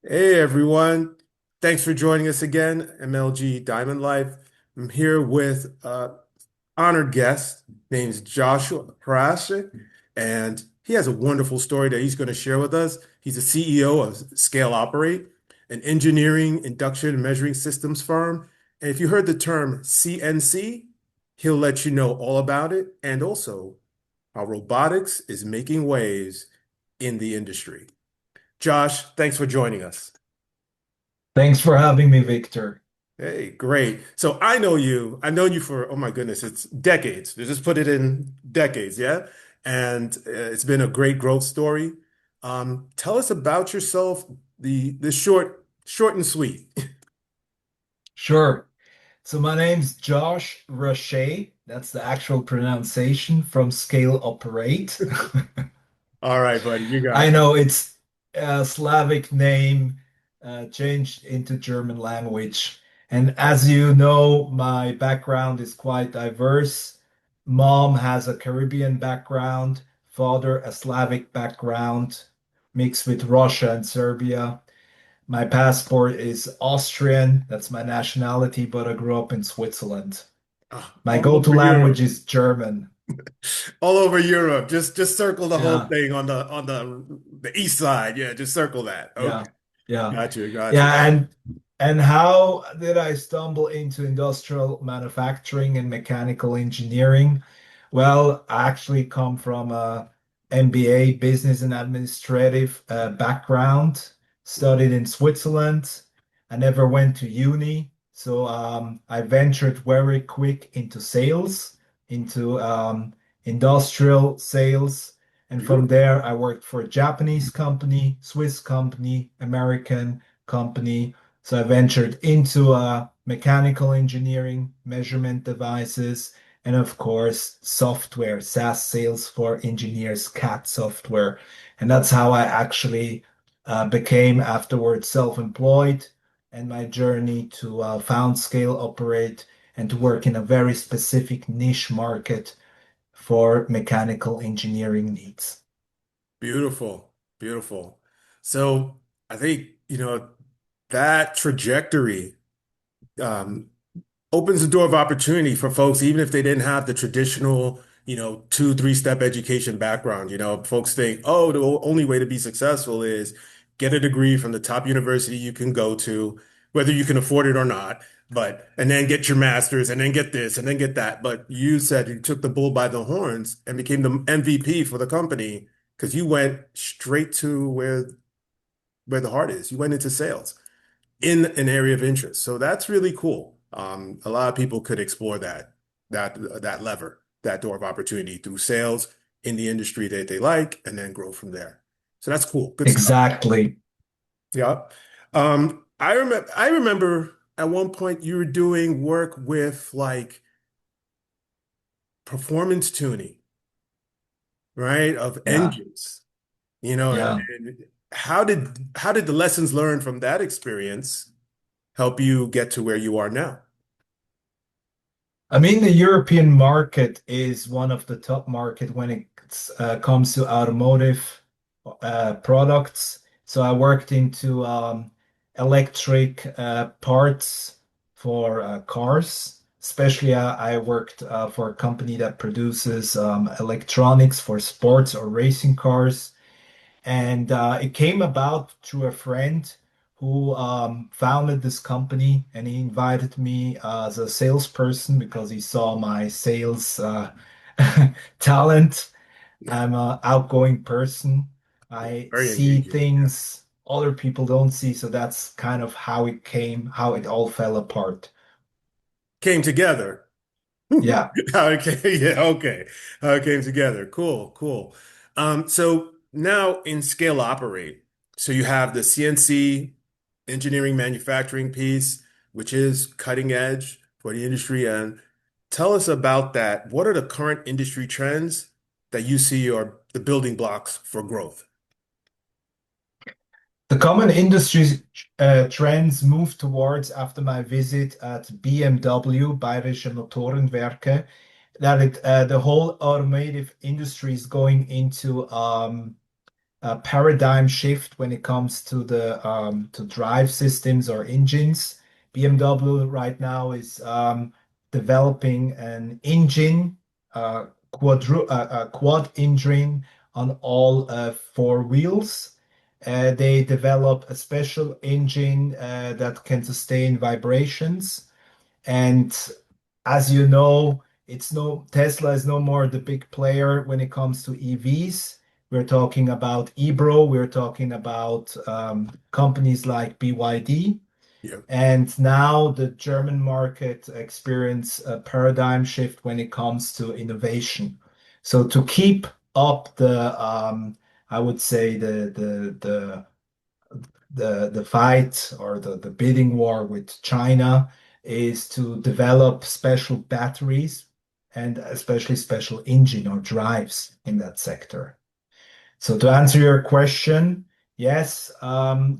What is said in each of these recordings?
Hey everyone, thanks for joining us again, MLG Diamond Life. I'm here with honored guest named Joshua Hrasche, and he has a wonderful story that he's going to share with us. He's the CEO of ScaleOperate, an engineering, induction, and measuring systems firm. And if you heard the term CNC, he'll let you know all about it and also how robotics is making waves in the industry. Josh, thanks for joining us. Thanks for having me, Victor. Hey, great. So I know you. I've known you for, oh my goodness, it's decades. Just put it in decades, yeah? And it's been a great growth story. Tell us about yourself, the short and sweet. Sure. So my name's Josh Hrasche. That's the actual pronunciation from ScaleOperate. All right, buddy, you got I it. know it's a Slavic name changed into German language. And as you know, my background is quite diverse. Mom has a Caribbean background, father a Slavic background, mixed with Russia and Serbia. My passport is Austrian. That's my nationality, but I grew up in Switzerland. My All go-to over language Europe. is German. All over Europe. Just circle the whole Yeah, thing on the east side. Yeah, just circle that. Okay. yeah, yeah. Got you, got you. Yeah, and how did I stumble into industrial manufacturing and mechanical engineering? Well, I actually come from a MBA, business and administrative background, studied in Switzerland. I never went to uni, so I ventured very quick into sales, into industrial sales. And from Beautiful. there, I worked for a Japanese company, Swiss company, American company. So I ventured into mechanical engineering, measurement devices, and of course, software, SaaS sales for engineers, CAD software. And that's how I actually became afterwards self-employed and my journey to found ScaleOperate and to work in a very specific niche market for mechanical engineering needs. Beautiful. Beautiful. So I think, that trajectory um, opens the door of opportunity for folks, even if they didn't have the traditional, two, three-step education background. Folks think, oh, the only way to be successful is get a degree from the top university you can go to, whether you can afford it or not, and then get your master's and then get this and then get that. But you said you took the bull by the horns and became the MVP for the company because you went straight to where the heart is. You went into sales in an area of interest. So that's really cool. A lot of people could explore that lever, that door of opportunity through sales in the industry that they like, and then grow from there. So that's cool. Good stuff. Exactly. Yeah. I remember at one point you were doing work with like performance tuning, right? Of Yeah. engines, Yeah. and how did the lessons learned from that experience help you get to where you are now? I mean, the European market is one of the top market when it comes to automotive products. So I worked into electric parts for cars. Especially, I worked for a company that produces electronics for sports or racing cars. And it came about through a friend who founded this company, and he invited me as a salesperson because he saw my sales talent. I'm an outgoing person. I Very see engaging. Yeah. things other people don't see, so that's kind of how it came, how it all fell apart. Came together. Yeah. How it came, yeah, okay. How it came together. Cool, cool. So now in ScaleOperate, so you have the CNC engineering manufacturing piece, which is cutting edge for the industry. And tell us about that. What are the current industry trends that you see are the building blocks for growth? The common industry trends move towards after my visit at BMW, Bayerische Motorenwerke, that the whole automotive industry is going into paradigm shift when it comes to the to drive systems or engines. BMW right now is developing an engine, quad engine on all four wheels. They develop a special engine that can sustain vibrations. And as you know, it's no Tesla is no more the big player when it comes to EVs. We're talking about Ebro, we're talking about companies like BYD. Yeah. And now the German market experience a paradigm shift when it comes to innovation. So to keep up I would say the fight or the bidding war with China is to develop special batteries and especially special engine or drives in that sector. So to answer your question, yes,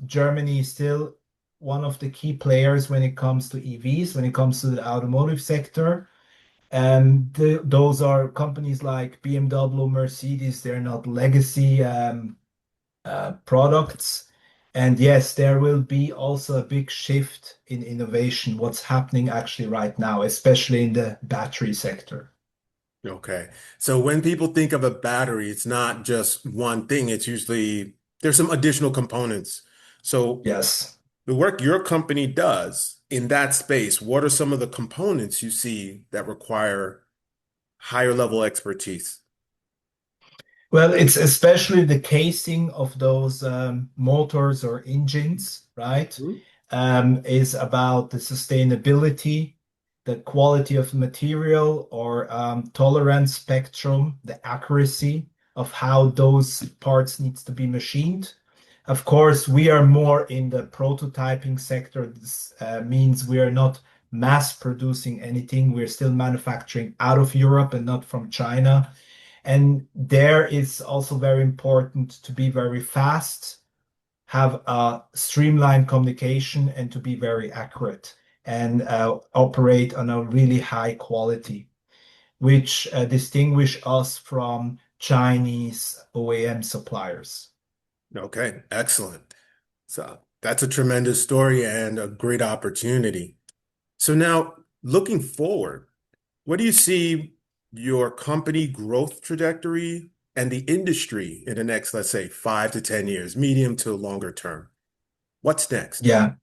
Germany is still one of the key players when it comes to EVs, when it comes to the automotive sector. And those are companies like BMW, Mercedes. They're not legacy products. And yes, there will be also a big shift in innovation, what's happening actually right now, especially in the battery sector. Okay. So when people think of a battery, it's not just one thing. It's usually there's some additional components. So Yes. the work your company does in that space, what are some of the components you see that require higher level expertise? Well, it's especially the casing of those motors or engines, right? Mhm. Is about the sustainability, the quality of material or tolerance spectrum, the accuracy of how those parts needs to be machined. Of course, we are more in the prototyping sector. This means we are not mass producing anything. We're still manufacturing out of Europe and not from China. And there is also very important to be very fast, have a streamlined communication, and to be very accurate and operate on a really high quality, which distinguish us from Chinese OEM suppliers. Okay, excellent. So that's a tremendous story and a great opportunity. So now looking forward, what do you see your company growth trajectory and the industry in the next, let's say, 5 to 10 years, medium to longer term? What's next? Yeah.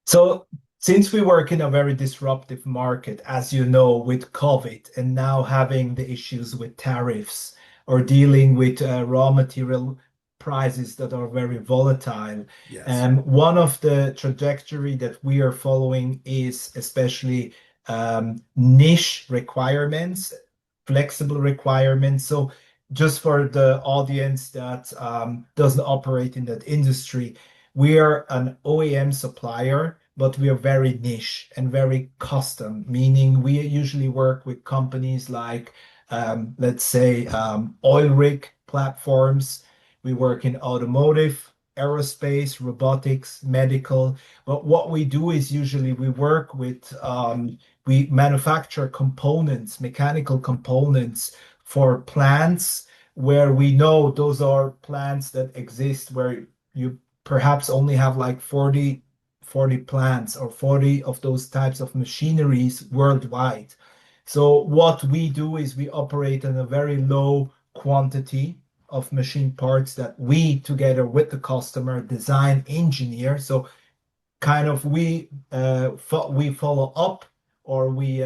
So, since we work in a very disruptive market, as you know, with COVID and now having the issues with tariffs or dealing with raw material prices that are very volatile, Yes. one of the trajectory that we are following is especially niche requirements, flexible requirements. So, just for the audience that doesn't operate in that industry, we are an OEM supplier, but we are very niche and very custom, meaning we usually work with companies like, let's say, oil rig platforms. We work in automotive, aerospace, robotics, medical. But what we do is usually we work with, we manufacture components, mechanical components for plants where we know those are plants that exist where you perhaps only have like 40 plants or 40 of those types of machineries worldwide. So what we do is we operate on a very low quantity of machine parts that we together with the customer design engineer. So kind of we follow up or we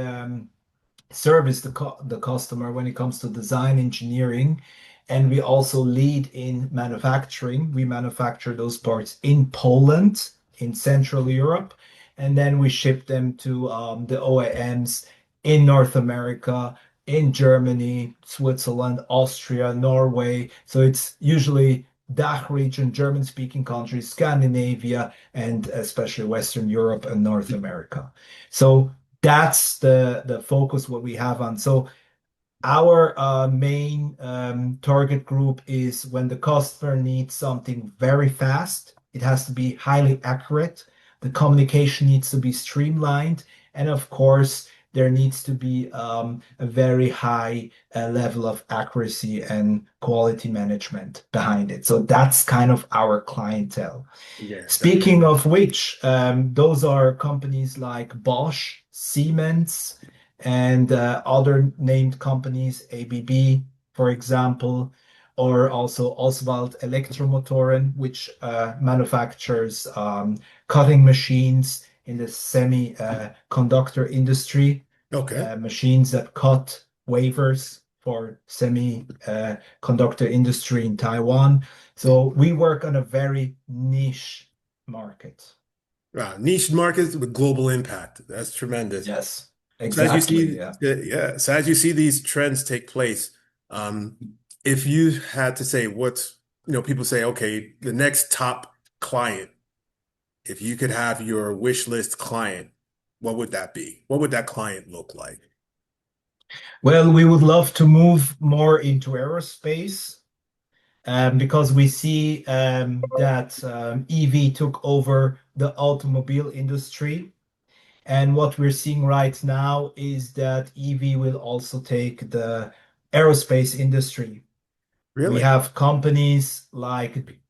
service the customer when it comes to design engineering. And we also lead in manufacturing. We manufacture those parts in Poland, in Central Europe, and then we ship them to the OEMs in North America, in Germany, Switzerland, Austria, Norway. So it's usually DACH region, German-speaking countries, Scandinavia, and especially Western Europe and North America. So that's the focus what we have on. So our main target group is when the customer needs something very fast, it has to be highly accurate. The communication needs to be streamlined. And of course, there needs to be a very high level of accuracy and quality management behind it. So that's kind of our clientele. Yeah, that makes Speaking sense. of which, those are companies like Bosch, Siemens, and other named companies, ABB, for example, or also Oswald Elektromotoren, which manufactures cutting machines in the semiconductor industry, Okay. machines that cut wafers for semiconductor industry in Taiwan. So we work on a very niche market. Wow, niche markets with global impact. That's tremendous. Yes, So as you exactly. see, Yeah. yeah, so as you see these trends take place, um, if you had to say what's, people say, okay, the next top client, if you could have your wish list client, what would that be? What would that client look like? Well, we would love to move more into aerospace because we see that EV took over the automobile industry. And what we're seeing right now is that EV will also take the aerospace industry. We Really? have companies like,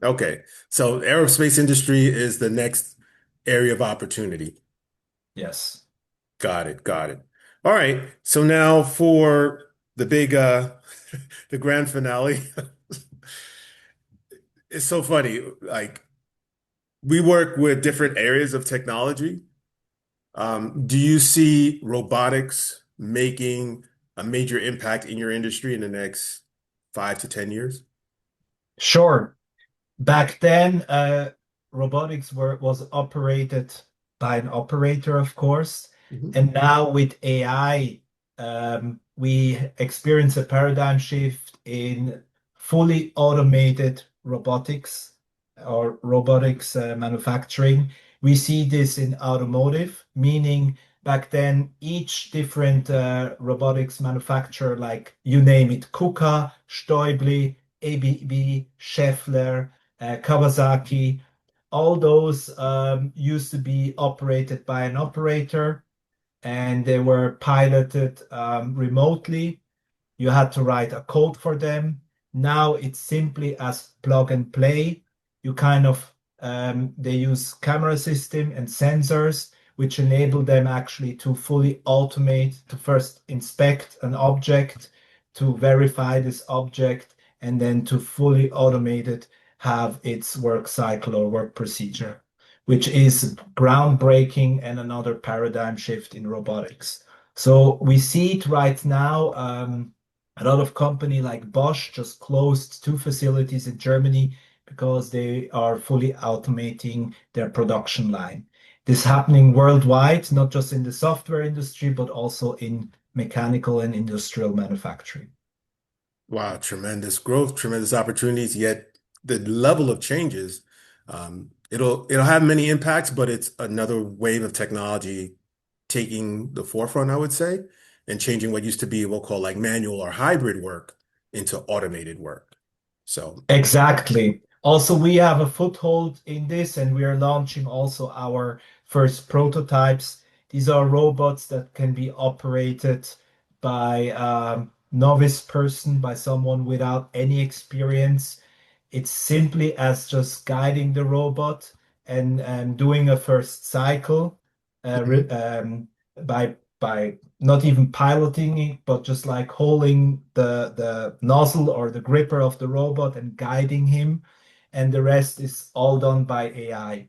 Okay. So aerospace industry is the next area of opportunity. yes. Got it. Got it. All right. So now for the big the grand finale. It's so funny. Like we work with different areas of technology. Do you see robotics making a major impact in your industry in the next 5 to 10 years? Sure. Back then, robotics was operated by an operator, of course. Mhm. And now with AI, we experience a paradigm shift in fully automated robotics or robotics manufacturing. We see this in automotive, meaning back then each different robotics manufacturer, like you name it, KUKA, Stäubli, ABB, Schaeffler, Kawasaki, all those used to be operated by an operator and they were piloted remotely. You had to write a code for them. Now it's simply as plug and play. You kind of they use camera system and sensors, which enable them actually to fully automate, to first inspect an object, to verify this object, and then to fully automate it, have its work cycle or work procedure, which is groundbreaking and another paradigm shift in robotics. So we see it right now. A lot of company like Bosch just closed two facilities in Germany because they are fully automating their production line. This is happening worldwide, not just in the software industry, but also in mechanical and industrial manufacturing. Wow, tremendous growth, tremendous opportunities, yet the level of changes, it'll have many impacts, but it's another wave of technology taking the forefront, I would say, and changing what used to be we'll call like manual or hybrid work into automated work. So, Exactly. Also, we have a foothold in this, and we are launching also our first prototypes. These are robots that can be operated by novice person, by someone without any experience. It's simply as just guiding the robot and doing a first cycle mhm. by not even piloting it, but just like holding the nozzle or the gripper of the robot and guiding him. And the rest is all done by AI,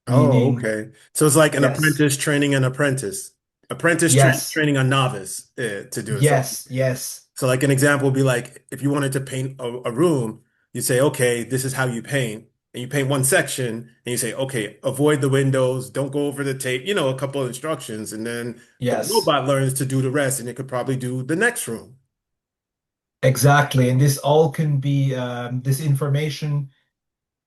Oh, meaning, okay. So it's like an yes, apprentice training an apprentice, yes, training a novice to do it. So yes, yes, So like an example would be like if you wanted to paint a room, you say, okay, this is how you paint. And you paint one section and you say, okay, avoid the windows, don't go over the tape, a couple of instructions. And then the yes, robot learns to do the rest and it could probably do the next room. exactly. And this all can be, this information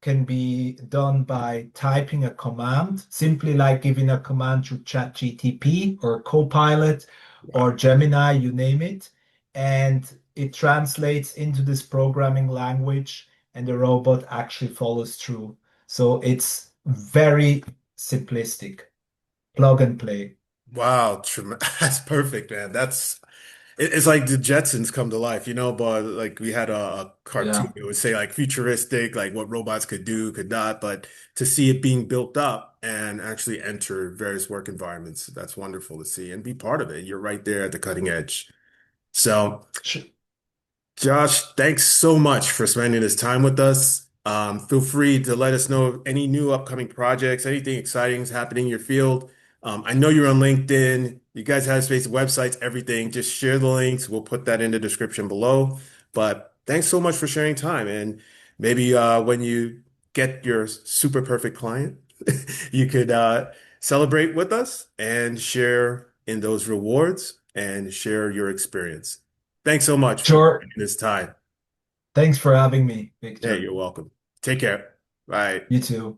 can be done by typing a command, simply like giving a command to ChatGTP or Copilot or Wow. Gemini, you name it. And it translates into this programming language, and the robot actually follows through. So it's very simplistic, plug and play. Wow, that's perfect, man. It's like the Jetsons come to life, but like we had a cartoon Yeah, that would say like futuristic, like what robots could do, could not, but to see it being built up and actually enter various work environments, that's wonderful to see and be part of it. You're right there at the cutting edge. So Sh- Josh, thanks so much for spending this time with us. Feel free to let us know of any new upcoming projects, anything exciting is happening in your field. I know you're on LinkedIn. You guys have space, websites, everything. Just share the links. We'll put that in the description below. But thanks so much for sharing time. And maybe when you get your super perfect client, you could celebrate with us and share in those rewards and share your experience. Thanks so much for sure. spending this time. Thanks for having me, Hey, Victor. you're welcome. Take care. Bye. You too.